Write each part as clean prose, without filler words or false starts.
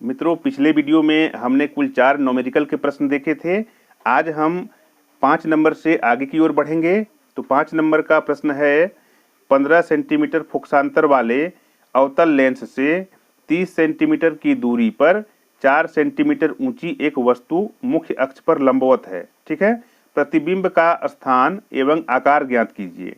मित्रों, पिछले वीडियो में हमने कुल 4 न्यूमेरिकल के प्रश्न देखे थे। आज हम 5 नंबर से आगे की ओर बढ़ेंगे। तो 5 नंबर का प्रश्न है, 15 सेंटीमीटर फोकसांतर वाले अवतल लेंस से 30 सेंटीमीटर की दूरी पर 4 सेंटीमीटर ऊंची एक वस्तु मुख्य अक्ष पर लंबवत है। ठीक है। प्रतिबिंब का स्थान एवं आकार ज्ञात कीजिए।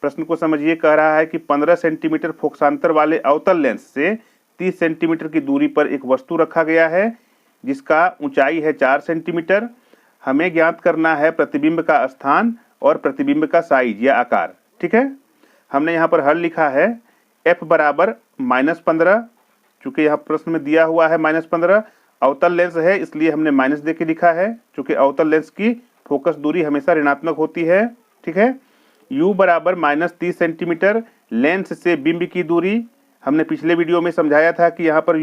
प्रश्न को समझिए। कह रहा है कि 15 सेंटीमीटर फोकसांतर वाले अवतल लेंस से 30 सेंटीमीटर की दूरी पर एक वस्तु रखा गया है जिसका ऊंचाई है 4 सेंटीमीटर। हमें ज्ञात करना है प्रतिबिंब का स्थान और प्रतिबिंब का साइज या आकार। ठीक है। हमने यहाँ पर हल लिखा है f बराबर -15। चूंकि यहाँ प्रश्न में दिया हुआ है -15, अवतल लेंस है इसलिए हमने माइनस दे के लिखा है। चूंकि अवतल लेंस की फोकस दूरी हमेशा ऋणात्मक होती है। ठीक है। u बराबर -30 सेंटीमीटर। लेंस से बिंब की दूरी हमने पिछले वीडियो में समझाया था कि यहाँ पर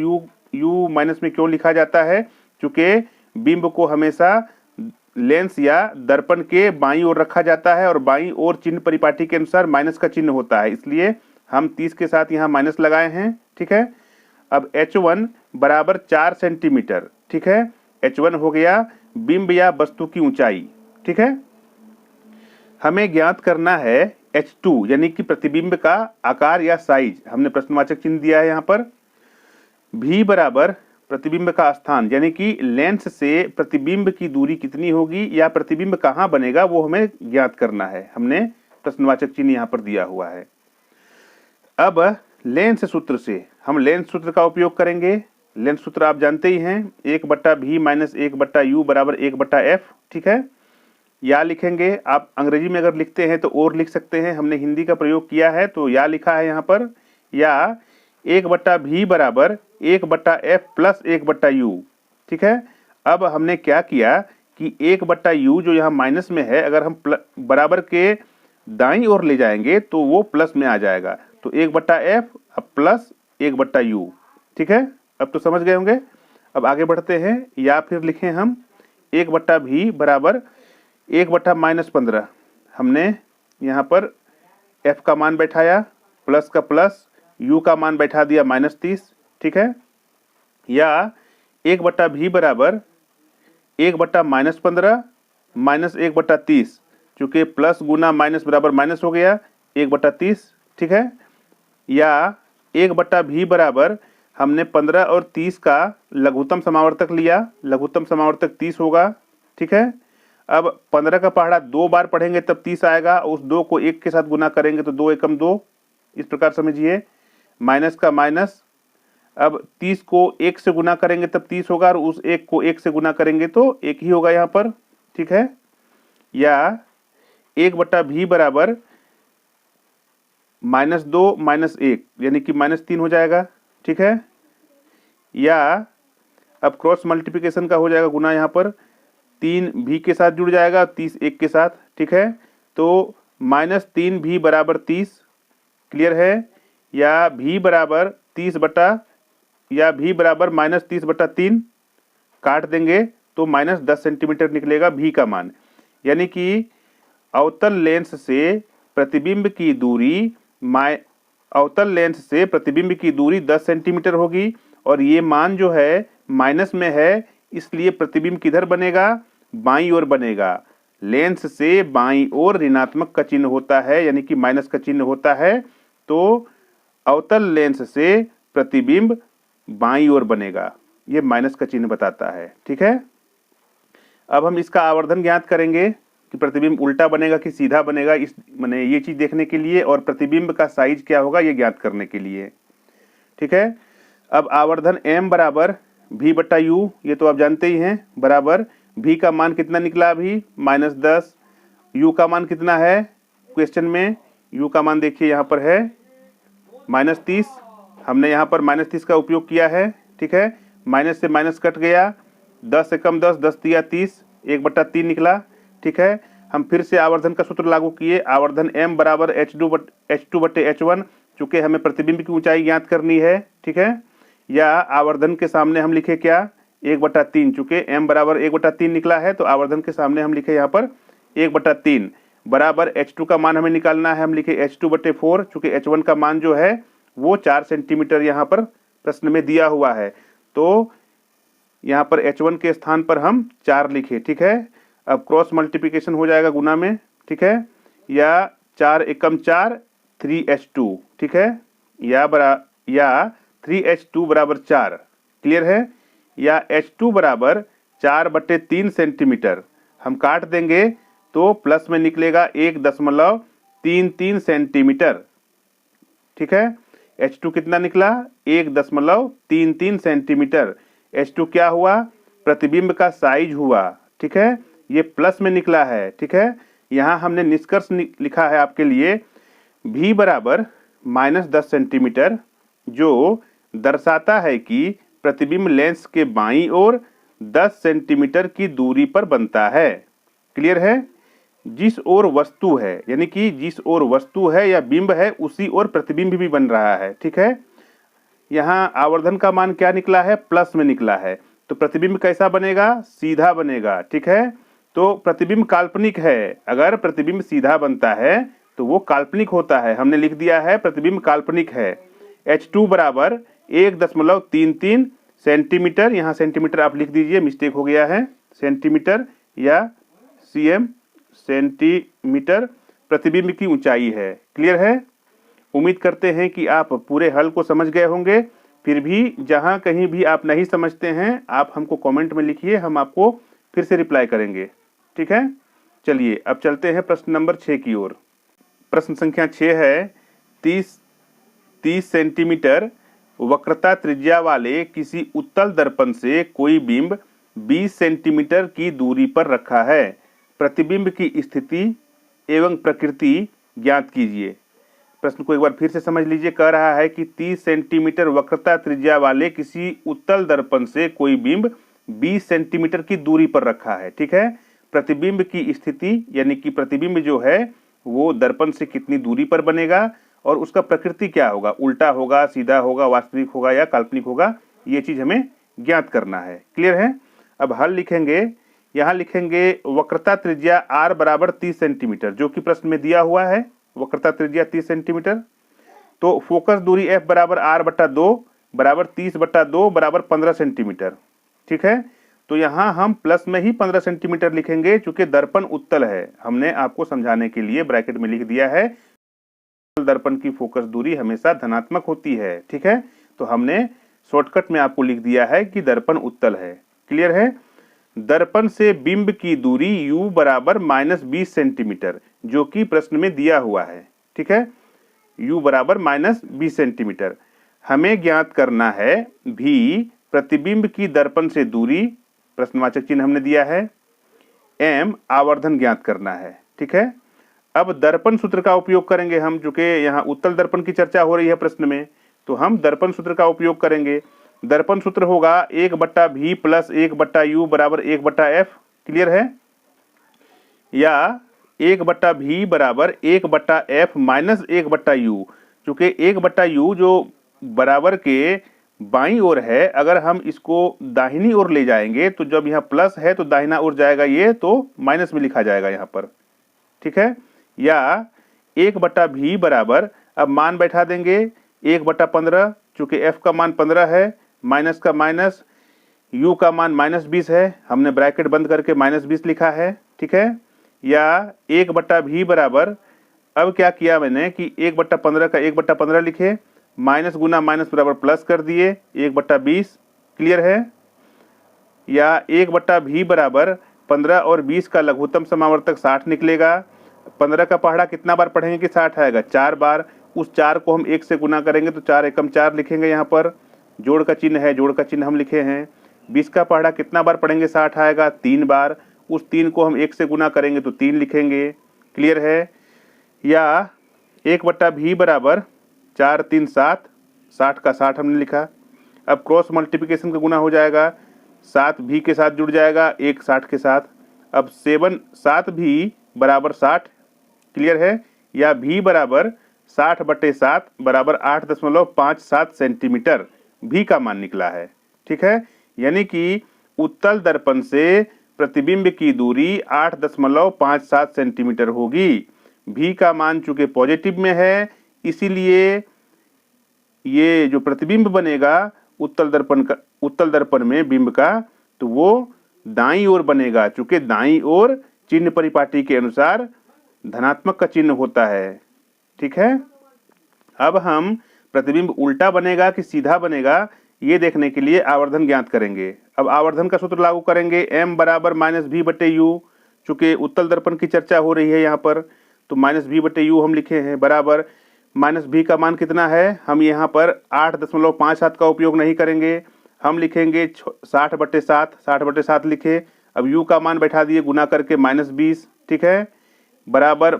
u माइनस में क्यों लिखा जाता है। चूंकि बिंब को हमेशा लेंस या दर्पण के बाईं ओर रखा जाता है और बाईं ओर चिन्ह परिपाटी के अनुसार माइनस का चिन्ह होता है, इसलिए हम 30 के साथ यहाँ माइनस लगाए हैं। ठीक है। अब h1 बराबर 4 सेंटीमीटर। ठीक है। h1 हो गया बिंब या वस्तु की ऊंचाई। ठीक है। हमें ज्ञात करना है h2 यानी कि प्रतिबिंब का आकार या साइज। हमने प्रश्नवाचक चिन्ह दिया है यहाँ पर। v बराबर प्रतिबिंब का स्थान यानी कि लेंस से प्रतिबिंब की दूरी कितनी होगी या प्रतिबिंब कहाँ बनेगा वो हमें ज्ञात करना है। हमने प्रश्नवाचक चिन्ह यहाँ पर दिया हुआ है। अब लेंस सूत्र से हम लेंस सूत्र का उपयोग करेंगे। लेंस सूत्र आप जानते ही हैं, 1/v माइनस 1/u बराबर 1/f। ठीक है। या लिखेंगे, आप अंग्रेजी में अगर लिखते हैं तो और लिख सकते हैं। हमने हिंदी का प्रयोग किया है तो या लिखा है यहाँ पर। या 1/v बराबर 1/f प्लस 1/u। ठीक है। अब हमने क्या किया कि 1/u जो यहाँ माइनस में है, अगर हम बराबर के दाईं ओर ले जाएंगे तो वो प्लस में आ जाएगा। तो 1/f अब प्लस 1/u। ठीक है। अब तो समझ गए होंगे। अब आगे बढ़ते हैं। या फिर लिखें हम 1/v बराबर 1/-15। हमने यहाँ पर f का मान बैठाया, प्लस का प्लस, u का मान बैठा दिया -30। ठीक है। या 1/v बराबर 1/-15 माइनस 1/30। चूंकि प्लस गुना माइनस बराबर माइनस हो गया 1/30। ठीक है। या 1/v बराबर हमने 15 और 30 का लघुत्तम समावर्तक लिया। लघुत्तम समावर्तक 30 होगा। ठीक है। अब 15 का पहाड़ा 2 बार पढ़ेंगे तब 30 आएगा। उस 2 को 1 के साथ गुना करेंगे तो 2 एकम 2। इस प्रकार समझिए। माइनस का माइनस। अब 30 को 1 से गुना करेंगे तब 30 होगा और उस 1 को 1 से गुना करेंगे तो 1 ही होगा यहाँ पर। ठीक है। या 1/v बराबर -2 माइनस 1 यानी कि -3 हो जाएगा। ठीक है। या अब क्रॉस मल्टीप्लिकेशन का हो जाएगा गुना, यहाँ पर 3 v के साथ जुड़ जाएगा, 30 1 के साथ। ठीक है। तो -3v बराबर 30। क्लियर है। या v बराबर 30/3 काट देंगे तो -10 सेंटीमीटर निकलेगा v का मान। यानी कि अवतल लेंस से प्रतिबिंब की दूरी 10 सेंटीमीटर होगी और ये मान जो है माइनस में है, इसलिए प्रतिबिंब किधर बनेगा? बाईं ओर बनेगा। लेंस से बाईं ओर ऋणात्मक का चिन्ह होता है यानी कि माइनस का चिन्ह होता है। तो अवतल लेंस से प्रतिबिंब बाईं ओर बनेगा, ये माइनस का चिन्ह बताता है। ठीक है। अब हम इसका आवर्धन ज्ञात करेंगे कि प्रतिबिंब उल्टा बनेगा कि सीधा बनेगा, इस माने ये चीज देखने के लिए, और प्रतिबिंब का साइज क्या होगा ये ज्ञात करने के लिए। ठीक है। अब आवर्धन m बराबर v/u, ये तो आप जानते ही हैं, बराबर v का मान कितना निकला अभी? -10। u का मान कितना है क्वेश्चन में? u का मान देखिए यहाँ पर है -30। हमने यहाँ पर -30 का उपयोग किया है। ठीक है। माइनस से माइनस कट गया, 10 एकम 10, 10 दिया 30, 1/3 निकला। ठीक है। हम फिर से आवर्धन का सूत्र लागू किए। आवर्धन m बराबर h2/h1। चूंकि हमें प्रतिबिंब की ऊंचाई ज्ञात करनी है। ठीक है। या आवर्धन के सामने हम लिखे क्या? 1/3। चूंकि m बराबर 1/3 निकला है तो आवर्धन के सामने हम लिखे यहाँ पर 1/3 बराबर h2 का मान हमें निकालना है। हम लिखे h2/4। चूंकि h1 का मान जो है वो 4 सेंटीमीटर यहाँ पर प्रश्न में दिया हुआ है। तो यहाँ पर H1 के स्थान पर हम 4 लिखे, ठीक है। अब क्रॉस मल्टीप्लिकेशन हो जाएगा गुना में, ठीक है, या 4 एकम 4 3H2, ठीक है, या 3H2 बराबर 4, क्लियर है, या H2 बराबर 4/3 सेंटीमीटर। हम काट देंगे तो प्लस में निकलेगा 1.33 सेंटीमीटर, ठीक है। H2 कितना निकला? 1.33 सेंटीमीटर। H2 क्या हुआ? प्रतिबिंब का साइज हुआ, ठीक है, ये प्लस में निकला है, ठीक है। यहाँ हमने निष्कर्ष लिखा है आपके लिए V बराबर -10 सेंटीमीटर, जो दर्शाता है कि प्रतिबिंब लेंस के बाईं ओर 10 सेंटीमीटर की दूरी पर बनता है, क्लियर है। जिस ओर वस्तु है, यानी कि जिस ओर वस्तु है या बिंब है उसी ओर प्रतिबिंब भी बन रहा है, ठीक है। यहाँ आवर्धन का मान क्या निकला है? प्लस में निकला है, तो प्रतिबिंब कैसा बनेगा? सीधा बनेगा, ठीक है। तो प्रतिबिंब काल्पनिक है, अगर प्रतिबिंब सीधा बनता है तो वो काल्पनिक होता है। हमने लिख दिया है प्रतिबिंब काल्पनिक है। H2 बराबर 1.33 सेंटीमीटर, यहाँ सेंटीमीटर आप लिख दीजिए, मिस्टेक हो गया है, सेंटीमीटर या cm, सेंटीमीटर प्रतिबिंब की ऊंचाई है, क्लियर है। उम्मीद करते हैं कि आप पूरे हल को समझ गए होंगे। फिर भी जहां कहीं भी आप नहीं समझते हैं आप हमको कमेंट में लिखिए, हम आपको फिर से रिप्लाई करेंगे, ठीक है। चलिए अब चलते हैं प्रश्न नंबर 6 की ओर। प्रश्न संख्या 6 है, 30 सेंटीमीटर वक्रता त्रिज्या वाले किसी उत्तल दर्पण से कोई बिंब 20 सेंटीमीटर की दूरी पर रखा है। प्रतिबिंब की स्थिति एवं प्रकृति ज्ञात कीजिए। प्रश्न को एक बार फिर से समझ लीजिए। कह रहा है कि 30 सेंटीमीटर वक्रता त्रिज्या वाले किसी उत्तल दर्पण से कोई बिंब 20 सेंटीमीटर की दूरी पर रखा है, ठीक है। प्रतिबिंब की स्थिति यानी कि प्रतिबिंब जो है वो दर्पण से कितनी दूरी पर बनेगा और उसका प्रकृति क्या होगा, उल्टा होगा, सीधा होगा, वास्तविक होगा या काल्पनिक होगा, ये चीज हमें ज्ञात करना है, क्लियर है। अब हल लिखेंगे, यहाँ लिखेंगे वक्रता त्रिज्या r बराबर 30 सेंटीमीटर, जो कि प्रश्न में दिया हुआ है, वक्रता त्रिज्या 30 सेंटीमीटर। तो फोकस दूरी f बराबर r/2 बराबर 30/2 बराबर 15 सेंटीमीटर, ठीक है। तो यहाँ हम प्लस में ही 15 सेंटीमीटर लिखेंगे, चूंकि दर्पण उत्तल है। हमने आपको समझाने के लिए ब्रैकेट में लिख दिया है, दर्पण की फोकस दूरी हमेशा धनात्मक होती है, ठीक है। तो हमने शॉर्टकट में आपको लिख दिया है कि दर्पण उत्तल है, क्लियर है। दर्पण से बिंब की दूरी u बराबर -20 सेंटीमीटर, जो कि प्रश्न में दिया हुआ है, ठीक है, u बराबर -20 सेंटीमीटर। हमें ज्ञात करना है v प्रतिबिंब की दर्पण से दूरी, प्रश्नवाचक चिन्ह हमने दिया है, m आवर्धन ज्ञात करना है, ठीक है। अब दर्पण सूत्र का उपयोग करेंगे हम, जो कि यहाँ उत्तल दर्पण की चर्चा हो रही है प्रश्न में, तो हम दर्पण सूत्र का उपयोग करेंगे। दर्पण सूत्र होगा 1/v प्लस 1/u बराबर 1/f, क्लियर है, या 1/v बराबर 1/f माइनस 1/u। चूंकि 1/u जो बराबर के बाईं ओर है, अगर हम इसको दाहिनी ओर ले जाएंगे तो जब यहाँ प्लस है तो दाहिना ओर जाएगा ये, तो माइनस में लिखा जाएगा यहाँ पर, ठीक है। या 1/v बराबर, अब मान बैठा देंगे 1/15, चूंकि f का मान 15 है, माइनस का माइनस, u का मान -20 है, हमने ब्रैकेट बंद करके -20 लिखा है, ठीक है। या 1/v बराबर, अब क्या किया मैंने कि 1/15 का 1/15 लिखे, माइनस गुना माइनस बराबर प्लस कर दिए 1/20, क्लियर है। या 1/v बराबर 15 और 20 का लघुत्तम समावर्तक 60 निकलेगा। 15 का पहाड़ा कितना बार पढ़ेंगे कि 60 आएगा? 4 बार। उस 4 को हम 1 से गुना करेंगे तो 4 एकम 4 लिखेंगे, यहाँ पर जोड़ का चिन्ह है, जोड़ का चिन्ह हम लिखे हैं। 20 का पहाड़ा कितना बार पढ़ेंगे 60 आएगा? 3 बार। उस 3 को हम 1 से गुना करेंगे तो 3 लिखेंगे, क्लियर है। या 1/v बराबर 4 3 7, 60 का 60 हमने लिखा। अब क्रॉस मल्टीप्लिकेशन का गुना हो जाएगा, 7 v के साथ जुड़ जाएगा, 1 60 के साथ। अब 7v बराबर 60, क्लियर है। या v बराबर 60/7 बराबर 8.57 सेंटीमीटर, v का मान निकला है, ठीक है। यानी कि उत्तल दर्पण से प्रतिबिंब की दूरी 8.57 सेंटीमीटर होगी। v का मान चूंकि पॉजिटिव में है, इसीलिए ये जो प्रतिबिंब बनेगा उत्तल दर्पण में बिंब का, तो वो दाईं ओर बनेगा, चूंकि दाईं ओर चिन्ह परिपाटी के अनुसार धनात्मक का चिन्ह होता है। ठीक है, अब हम प्रतिबिंब उल्टा बनेगा कि सीधा बनेगा ये देखने के लिए आवर्धन ज्ञात करेंगे। अब आवर्धन का सूत्र लागू करेंगे, m बराबर माइनस भी बटे यू, चूंकि उत्तल दर्पण की चर्चा हो रही है यहाँ पर, तो माइनस भी बटे यू हम लिखे हैं, बराबर माइनस भी का मान कितना है, हम यहाँ पर 8.57 का उपयोग नहीं करेंगे, हम लिखेंगे 60/7, 60/7 लिखे। अब u का मान बैठा दिए गुना करके -20, ठीक है, बराबर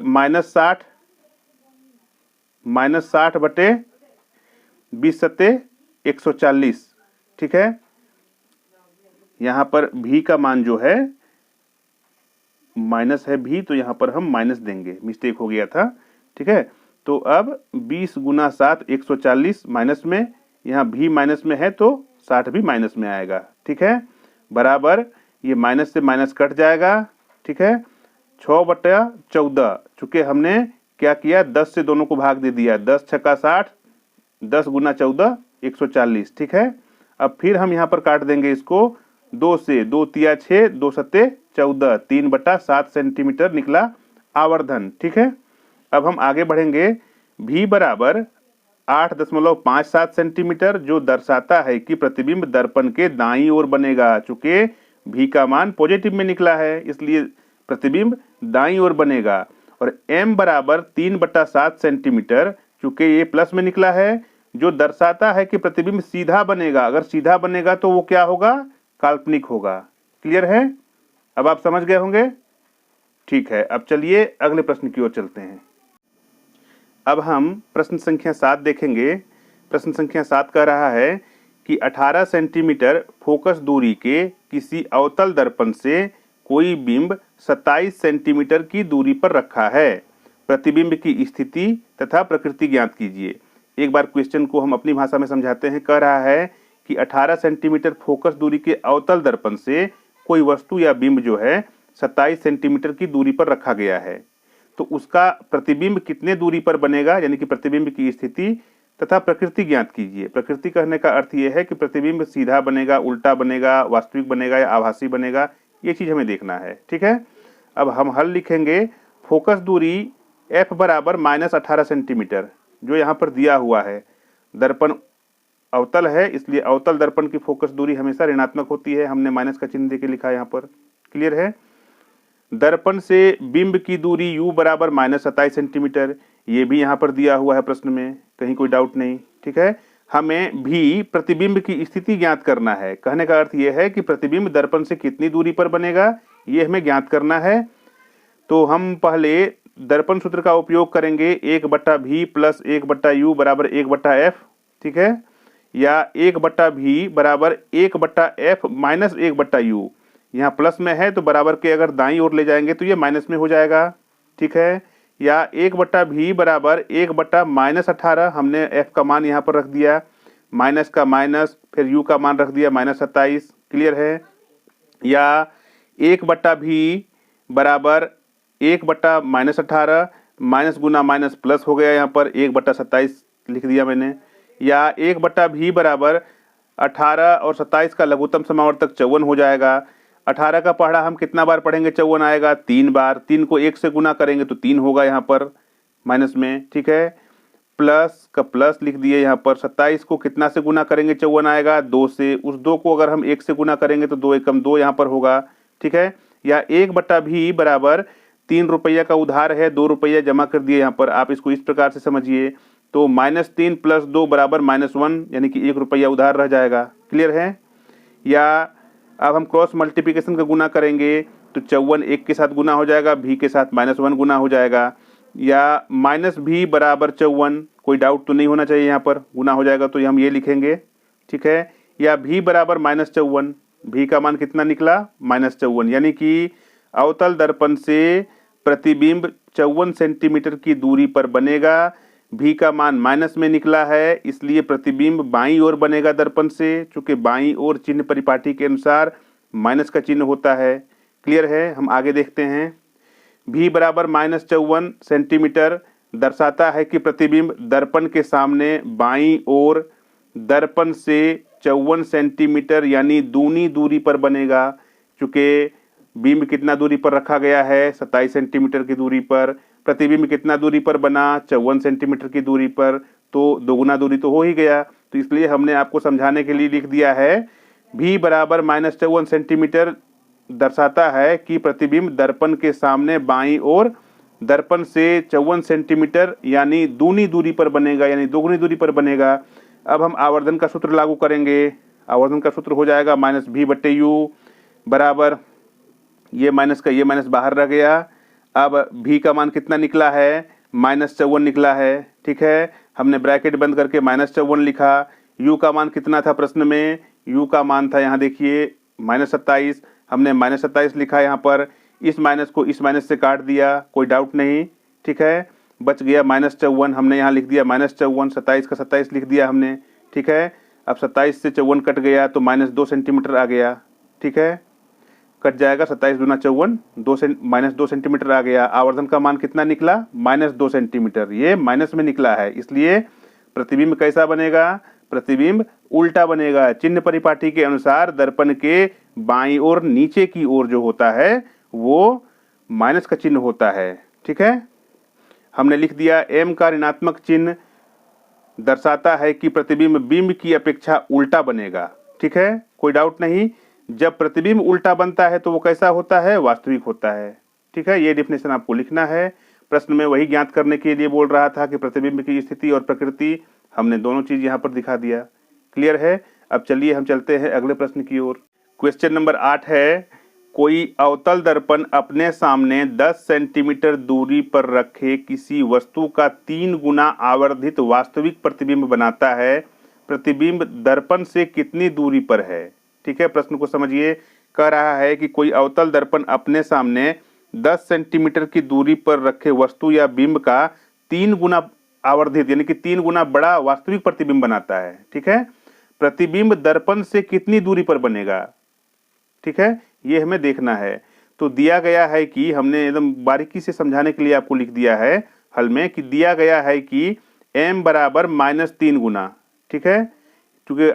-60 बटे 20 सत्ते 140, ठीक है। यहाँ पर भी का मान जो है माइनस है भी, तो यहाँ पर हम माइनस देंगे, मिस्टेक हो गया था, ठीक है। तो अब 20 गुना 7 140 माइनस में, यहाँ भी माइनस में है तो 60 भी माइनस में आएगा, ठीक है, बराबर ये माइनस से माइनस कट जाएगा, ठीक है। 6/14, चूंकि हमने क्या किया 10 से दोनों को भाग दे दिया, 10 छक्का 60, 10 गुना 14 140, ठीक है। अब फिर हम यहाँ पर काट देंगे इसको 2 से, 2 तिया 6, 2 सत्ते 14, 3/7 सेंटीमीटर निकला आवर्धन, ठीक है। अब हम आगे बढ़ेंगे, भी बराबर 8.57 सेंटीमीटर, जो दर्शाता है कि प्रतिबिंब दर्पण के दाईं ओर बनेगा, चूंकि भी का मान पॉजिटिव में निकला है इसलिए प्रतिबिंब दाईं ओर बनेगा। और m बराबर 3/7 सेंटीमीटर, चूंकि ये प्लस में निकला है, जो दर्शाता है कि प्रतिबिंब सीधा बनेगा। अगर सीधा बनेगा तो वो क्या होगा, काल्पनिक होगा। क्लियर है, अब आप समझ गए होंगे, ठीक है। अब चलिए अगले प्रश्न की ओर चलते हैं। अब हम प्रश्न संख्या 7 देखेंगे। प्रश्न संख्या 7 कह रहा है कि 18 सेंटीमीटर फोकस दूरी के किसी अवतल दर्पण से कोई बिंब 27 सेंटीमीटर की दूरी पर रखा है, प्रतिबिंब की स्थिति तथा प्रकृति ज्ञात कीजिए। एक बार क्वेश्चन को हम अपनी भाषा में समझाते हैं। कह रहा है कि 18 सेंटीमीटर फोकस दूरी के अवतल दर्पण से कोई वस्तु या बिंब जो है 27 सेंटीमीटर की दूरी पर रखा गया है, तो उसका प्रतिबिंब कितने दूरी पर बनेगा, यानी कि प्रतिबिंब की स्थिति तथा प्रकृति ज्ञात कीजिए। प्रकृति कहने का अर्थ यह है कि प्रतिबिंब सीधा बनेगा, उल्टा बनेगा, वास्तविक बनेगा या आभासी बनेगा, ये चीज हमें देखना है, ठीक है। अब हम हल लिखेंगे, फोकस दूरी f बराबर -18 सेंटीमीटर, जो यहाँ पर दिया हुआ है। दर्पण अवतल है इसलिए अवतल दर्पण की फोकस दूरी हमेशा ऋणात्मक होती है, हमने माइनस का चिन्ह देके लिखा है यहाँ पर। क्लियर है। दर्पण से बिंब की दूरी u बराबर -27 सेंटीमीटर, ये भी यहाँ पर दिया हुआ है प्रश्न में, कहीं कोई डाउट नहीं, ठीक है। हमें भी प्रतिबिंब की स्थिति ज्ञात करना है। कहने का अर्थ यह है कि प्रतिबिंब दर्पण से कितनी दूरी पर बनेगा ये हमें ज्ञात करना है। तो हम पहले दर्पण सूत्र का उपयोग करेंगे, 1/v प्लस 1/u बराबर 1/f, ठीक है, या 1/v बराबर 1/f माइनस 1/u। यहाँ प्लस में है तो बराबर के अगर दाईं ओर ले जाएंगे तो ये माइनस में हो जाएगा, ठीक है। या 1/v बराबर 1/-18, हमने f का मान यहाँ पर रख दिया, माइनस का माइनस, फिर u का मान रख दिया -27। क्लियर है। या 1/v बराबर 1/-18, माइनस गुना माइनस प्लस हो गया, यहाँ पर 1/27 लिख दिया मैंने। या 1/v बराबर 18 और 27 का लघुत्तम समावर्तक 54 हो जाएगा। 18 का पहाड़ा हम कितना बार पढ़ेंगे, 54 आएगा 3 बार, 3 को 1 से गुना करेंगे तो 3 होगा यहाँ पर माइनस में, ठीक है। प्लस का प्लस लिख दिए यहाँ पर, 27 को कितना से गुना करेंगे, 54 आएगा 2 से, उस 2 को अगर हम 1 से गुना करेंगे तो 2 एकम 2 यहाँ पर होगा, ठीक है। या 1/v बराबर 3 रुपया का उधार है, 2 रुपया जमा कर दिए यहाँ पर, आप इसको इस प्रकार से समझिए, तो -3 + 2 बराबर -1, यानी कि 1 रुपया उधार रह जाएगा। क्लियर है। या अब हम क्रॉस मल्टीप्लिकेशन का गुना करेंगे तो 54 1 के साथ गुना हो जाएगा, भी के साथ -1 गुना हो जाएगा। या -v बराबर 54, कोई डाउट तो नहीं होना चाहिए, यहाँ पर गुना हो जाएगा तो हम ये लिखेंगे, ठीक है। या v बराबर -54, भी का मान कितना निकला, -54, यानी कि अवतल दर्पण से प्रतिबिंब 54 सेंटीमीटर की दूरी पर बनेगा। भी का मान माइनस में निकला है इसलिए प्रतिबिंब बाईं ओर बनेगा दर्पण से, चूंकि बाईं ओर चिन्ह परिपाटी के अनुसार माइनस का चिन्ह होता है। क्लियर है। हम आगे देखते हैं, भी बराबर -54 सेंटीमीटर दर्शाता है कि प्रतिबिंब दर्पण के सामने बाईं ओर दर्पण से 54 सेंटीमीटर यानी दूनी दूरी पर बनेगा। चूंकि बिंब कितना दूरी पर रखा गया है, 27 सेंटीमीटर की दूरी पर। प्रतिबिंब कितना दूरी पर बना, 54 सेंटीमीटर की दूरी पर, तो दोगुना दूरी तो हो ही गया। तो इसलिए हमने आपको समझाने के लिए लिख दिया है भी बराबर -54 सेंटीमीटर दर्शाता है कि प्रतिबिंब दर्पण के सामने बाईं ओर दर्पण से 54 सेंटीमीटर यानी दूनी दूरी पर बनेगा, यानी दोगुनी दूरी पर बनेगा। अब हम आवर्धन का सूत्र लागू करेंगे। आवर्धन का सूत्र हो जाएगा -v/u बराबर, ये माइनस का ये माइनस बाहर रह गया। अब v का मान कितना निकला है, -54 निकला है। ठीक है, हमने ब्रैकेट बंद करके -54 लिखा। u का मान कितना था प्रश्न में, u का मान था यहाँ देखिए -27, हमने -27 लिखा यहाँ पर। इस माइनस को इस माइनस से काट दिया, कोई डाउट नहीं। ठीक है, बच गया -54, हमने यहाँ लिख दिया -54, 27 का 27 लिख दिया हमने। ठीक है, अब 27 से 54 कट गया तो -2 सेंटीमीटर आ गया। ठीक है, कट जाएगा, 27 दूना 54, -2 सेंटीमीटर आ गया। आवर्धन का मान कितना निकला, -2 सेंटीमीटर, ये माइनस में निकला है। इसलिए प्रतिबिंब कैसा बनेगा, प्रतिबिंब उल्टा बनेगा। चिन्ह परिपाटी के अनुसार दर्पण के बाईं ओर नीचे की ओर जो होता है वो माइनस का चिन्ह होता है। ठीक है, हमने लिख दिया m का ऋणात्मक चिन्ह दर्शाता है कि प्रतिबिंब बिंब की अपेक्षा उल्टा बनेगा। ठीक है, कोई डाउट नहीं। जब प्रतिबिंब उल्टा बनता है तो वो कैसा होता है, वास्तविक होता है। ठीक है, ये डेफिनेशन आपको लिखना है। प्रश्न में वही ज्ञात करने के लिए बोल रहा था कि प्रतिबिंब की स्थिति और प्रकृति, हमने दोनों चीज यहाँ पर दिखा दिया। क्लियर है। अब चलिए हम चलते हैं अगले प्रश्न की ओर। क्वेश्चन नंबर 8 है, कोई अवतल दर्पण अपने सामने 10 सेंटीमीटर दूरी पर रखे किसी वस्तु का 3 गुना आवर्धित वास्तविक प्रतिबिंब बनाता है। प्रतिबिंब दर्पण से कितनी दूरी पर है। ठीक है, प्रश्न को समझिए। कह रहा है कि कोई अवतल दर्पण अपने सामने 10 सेंटीमीटर की दूरी पर रखे वस्तु या बिंब का 3 गुना आवर्धित यानी कि 3 गुना बड़ा वास्तविक प्रतिबिंब बनाता है। ठीक है, प्रतिबिंब दर्पण से कितनी दूरी पर बनेगा। ठीक है, ये हमें देखना है। तो दिया गया है कि हमने एकदम बारीकी से समझाने के लिए आपको लिख दिया है हल में कि दिया गया है कि m बराबर -3 गुना। ठीक है, क्योंकि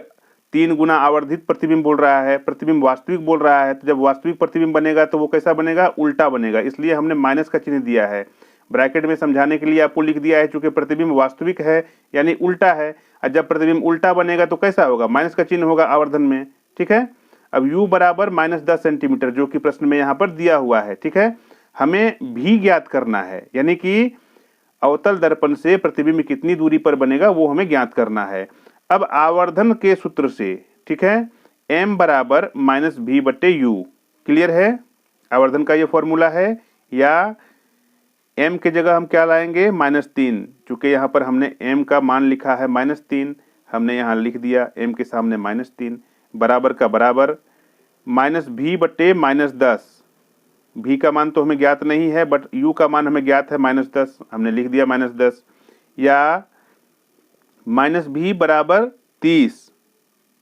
3 गुना आवर्धित प्रतिबिंब बोल रहा है, प्रतिबिंब वास्तविक बोल रहा है, तो जब वास्तविक प्रतिबिंब बनेगा तो वो कैसा बनेगा, उल्टा बनेगा। इसलिए हमने माइनस का चिन्ह दिया है। ब्रैकेट में समझाने के लिए आपको लिख दिया है, चूंकि प्रतिबिंब वास्तविक है यानी उल्टा है, और जब प्रतिबिंब उल्टा बनेगा तो कैसा होगा, माइनस का चिन्ह होगा आवर्धन में। ठीक है, अब u बराबर -10 सेंटीमीटर जो कि प्रश्न में यहाँ पर दिया हुआ है। ठीक है, हमें भी ज्ञात करना है, यानी कि अवतल दर्पण से प्रतिबिंब कितनी दूरी पर बनेगा वो हमें ज्ञात करना है। अब आवर्धन के सूत्र से, ठीक है, m बराबर -v/u। क्लियर है, आवर्धन का ये फॉर्मूला है। या m के जगह हम क्या लाएंगे, -3, चूंकि यहाँ पर हमने m का मान लिखा है -3, हमने यहाँ लिख दिया m के सामने -3, बराबर का बराबर -v/-10। v का मान तो हमें ज्ञात नहीं है, बट u का मान हमें ज्ञात है -10, हमने लिख दिया -10। या -v बराबर 30।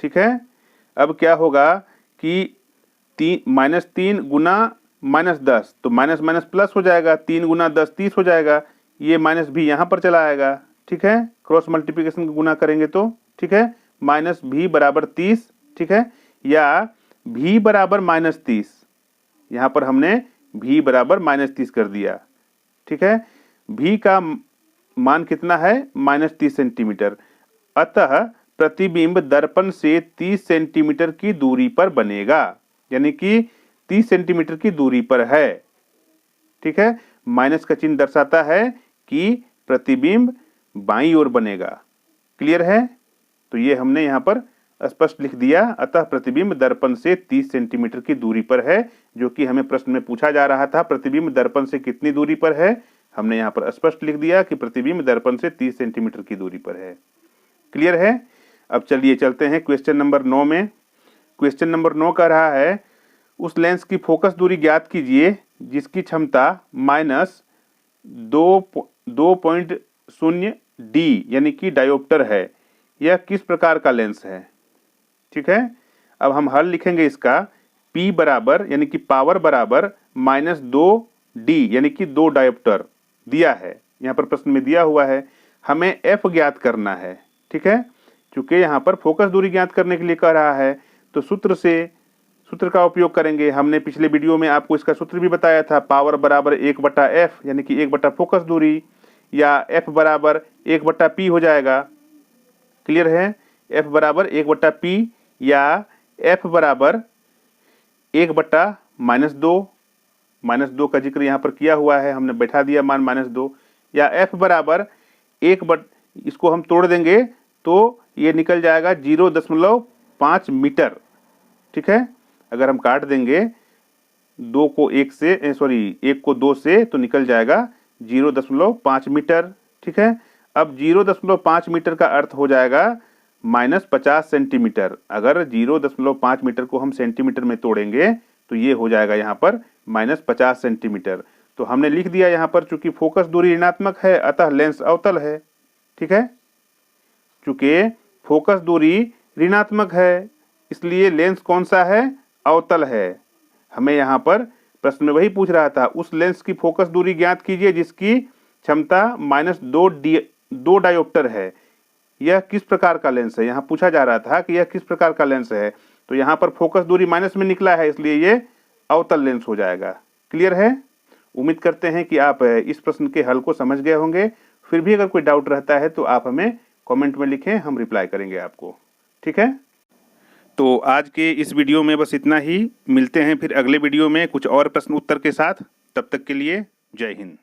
ठीक है, अब क्या होगा कि -3 गुना -10, तो माइनस माइनस प्लस हो जाएगा, 3 गुना 10 30 हो जाएगा। ये -v यहाँ पर चला आएगा। ठीक है, क्रॉस मल्टीप्लिकेशन गुना करेंगे तो। ठीक है, -v बराबर 30। ठीक है, या v बराबर -30, यहाँ पर हमने v बराबर -30 कर दिया। ठीक है, v का मान कितना है, -30 सेंटीमीटर। अतः प्रतिबिंब दर्पण से 30 सेंटीमीटर की दूरी पर बनेगा, यानी कि 30 सेंटीमीटर की दूरी पर है। ठीक है, माइनस का चिन्ह दर्शाता है कि प्रतिबिंब बाईं ओर बनेगा। क्लियर है, तो ये हमने यहाँ पर स्पष्ट लिख दिया। अतः प्रतिबिंब दर्पण से 30 सेंटीमीटर की दूरी पर है, जो कि हमें प्रश्न में पूछा जा रहा था, प्रतिबिंब दर्पण से कितनी दूरी पर है। हमने यहाँ पर स्पष्ट लिख दिया कि प्रतिबिंब दर्पण से 30 सेंटीमीटर की दूरी पर है। क्लियर है। अब चलिए चलते हैं क्वेश्चन नंबर 9 में। क्वेश्चन नंबर 9 कह रहा है, उस लेंस की फोकस दूरी ज्ञात कीजिए जिसकी क्षमता -2.0 d यानी कि डायोप्टर है। यह किस प्रकार का लेंस है। ठीक है, अब हम हल लिखेंगे इसका। P बराबर यानी कि पावर बराबर -2d यानी कि 2 डायोप्टर दिया है, यहाँ पर प्रश्न में दिया हुआ है। हमें f ज्ञात करना है। ठीक है, चूंकि यहाँ पर फोकस दूरी ज्ञात करने के लिए कह रहा है तो सूत्र का उपयोग करेंगे। हमने पिछले वीडियो में आपको इसका सूत्र भी बताया था, पावर बराबर 1/f यानी कि 1 फोकस दूरी, या f बराबर 1/p हो जाएगा। क्लियर है? f बराबर 1/p या f बराबर 1/-2, -2 का जिक्र यहाँ पर किया हुआ है, हमने बैठा दिया मान -2, या f बराबर इसको हम तोड़ देंगे तो ये निकल जाएगा 0.5 मीटर। ठीक है, अगर हम काट देंगे 1 को 2 से तो निकल जाएगा 0.5 मीटर। ठीक है, अब 0.5 मीटर का अर्थ हो जाएगा -50 सेंटीमीटर। अगर 0.5 मीटर को हम सेंटीमीटर में तोड़ेंगे तो ये हो जाएगा यहाँ पर -50 सेंटीमीटर। तो हमने लिख दिया यहाँ पर, चूंकि फोकस दूरी ऋणात्मक है अतः लेंस अवतल है। ठीक है, चूंकि फोकस दूरी ऋणात्मक है इसलिए लेंस कौन सा है? अवतल है। हमें यहाँ पर प्रश्न में वही पूछ रहा था, उस लेंस की फोकस दूरी ज्ञात कीजिए जिसकी क्षमता -2 डायोप्टर है। यह किस प्रकार का लेंस है? यहाँ पूछा जा रहा था कि यह किस प्रकार का लेंस है, तो यहाँ पर फोकस दूरी माइनस में निकला है इसलिए ये अवतल लेंस हो जाएगा। क्लियर है? उम्मीद करते हैं कि आप इस प्रश्न के हल को समझ गए होंगे। फिर भी अगर कोई डाउट रहता है तो आप हमें कमेंट में लिखें, हम रिप्लाई करेंगे आपको। ठीक है, तो आज के इस वीडियो में बस इतना ही। मिलते हैं फिर अगले वीडियो में कुछ और प्रश्न उत्तर के साथ। तब तक के लिए जय हिंद।